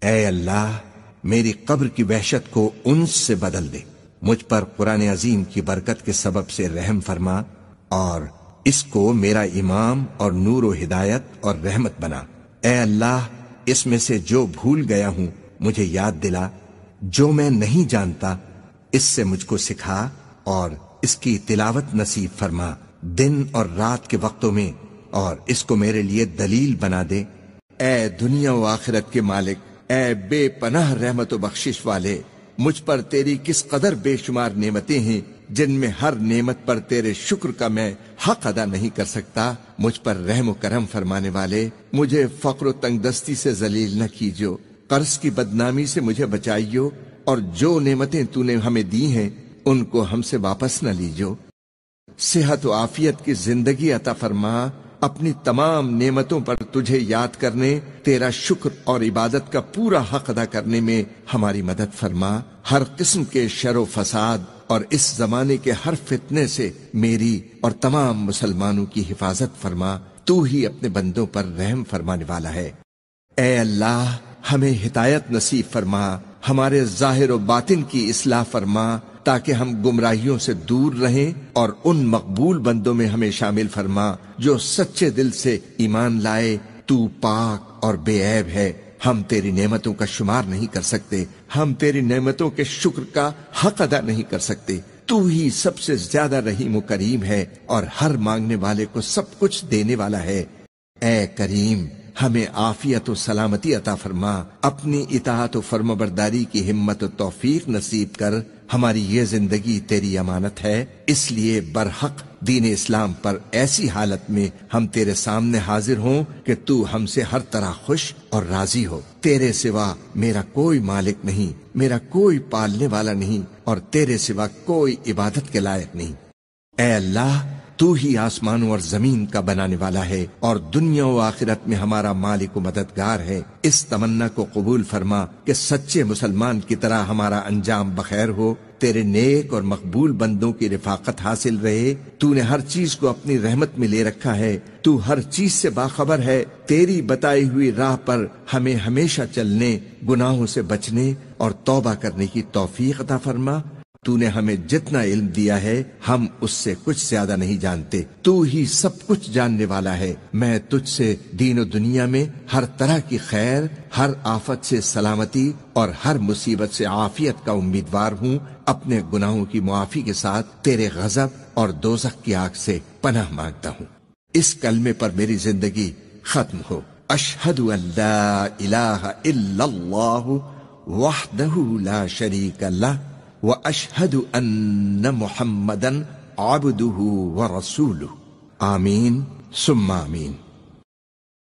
اے اللہ میری قبر کی وحشت کو انس سے بدل دے، مجھ پر قرآن عظیم کی برکت کے سبب سے رحم فرما اور اس کو میرا امام اور نور و ہدایت اور رحمت بنا۔ اے اللہ اس میں سے جو بھول گیا ہوں مجھے یاد دلا، جو میں نہیں جانتا اس سے مجھ کو سکھا اور اس کی تلاوت نصیب فرما دن اور رات کے وقتوں میں، اور اس کو میرے لیے دلیل بنا دے۔ اے دنیا و آخرت کے مالک، اے بے پناہ رحمت و بخشش والے، مجھ پر تیری کس قدر بے شمار نعمتیں ہیں جن میں ہر نعمت پر تیرے شکر کا میں حق ادا نہیں کر سکتا۔ مجھ پر رحم و کرم فرمانے والے، مجھے فقر و تنگ دستی سے ذلیل نہ کیجو، قرض کی بدنامی سے مجھے بچائیو، اور جو نعمتیں تو نے ہمیں دی ہیں ان کو ہم سے واپس نہ لیجو۔ صحت و عافیت کی زندگی عطا فرما، اپنی تمام نعمتوں پر تجھے یاد کرنے، تیرا شکر اور عبادت کا پورا حق ادا کرنے میں ہماری مدد فرما۔ ہر قسم کے شر و فساد اور اس زمانے کے ہر فتنے سے میری اور تمام مسلمانوں کی حفاظت فرما، تو ہی اپنے بندوں پر رحم فرمانے والا ہے۔ اے اللہ ہمیں ہدایت نصیب فرما، ہمارے ظاہر و باطن کی اصلاح فرما تاکہ ہم گمراہیوں سے دور رہیں، اور ان مقبول بندوں میں ہمیں شامل فرما جو سچے دل سے ایمان لائے۔ تو پاک اور بے عیب ہے، ہم تیری نعمتوں کا شمار نہیں کر سکتے، ہم تیری نعمتوں کے شکر کا حق ادا نہیں کر سکتے۔ تو ہی سب سے زیادہ رحیم و کریم ہے اور ہر مانگنے والے کو سب کچھ دینے والا ہے۔ اے کریم ہمیں عافیت و سلامتی عطا فرما، اپنی اطاعت و فرمانبرداری کی ہمت و توفیق نصیب کر۔ ہماری یہ زندگی تیری امانت ہے، اس لیے برحق دین اسلام پر ایسی حالت میں ہم تیرے سامنے حاضر ہوں کہ تو ہم سے ہر طرح خوش اور راضی ہو۔ تیرے سوا میرا کوئی مالک نہیں، میرا کوئی پالنے والا نہیں، اور تیرے سوا کوئی عبادت کے لائق نہیں۔ اے اللہ تو ہی آسمانوں اور زمین کا بنانے والا ہے اور دنیا و آخرت میں ہمارا مالک و مددگار ہے۔ اس تمنا کو قبول فرما کہ سچے مسلمان کی طرح ہمارا انجام بخیر ہو، تیرے نیک اور مقبول بندوں کی رفاقت حاصل رہے۔ تو نے ہر چیز کو اپنی رحمت میں لے رکھا ہے، تو ہر چیز سے باخبر ہے۔ تیری بتائی ہوئی راہ پر ہمیں ہمیشہ چلنے، گناہوں سے بچنے اور توبہ کرنے کی توفیق عطا فرما۔ تو نے ہمیں جتنا علم دیا ہے ہم اس سے کچھ زیادہ نہیں جانتے، تو ہی سب کچھ جاننے والا ہے۔ میں تجھ سے دین و دنیا میں ہر طرح کی خیر، ہر آفت سے سلامتی اور ہر مصیبت سے عافیت کا امیدوار ہوں۔ اپنے گناہوں کی معافی کے ساتھ تیرے غضب اور دوزخ کی آگ سے پناہ مانگتا ہوں۔ اس کلمے پر میری زندگی ختم ہو۔ اشہد ان لا الہ الا اللہ وحدہ لا شریک لہ وَأَشْهَدُ أَنَّ مُحَمَّدًا عَبْدُهُ وَرَسُولُهُ۔ آمین ثم آمین۔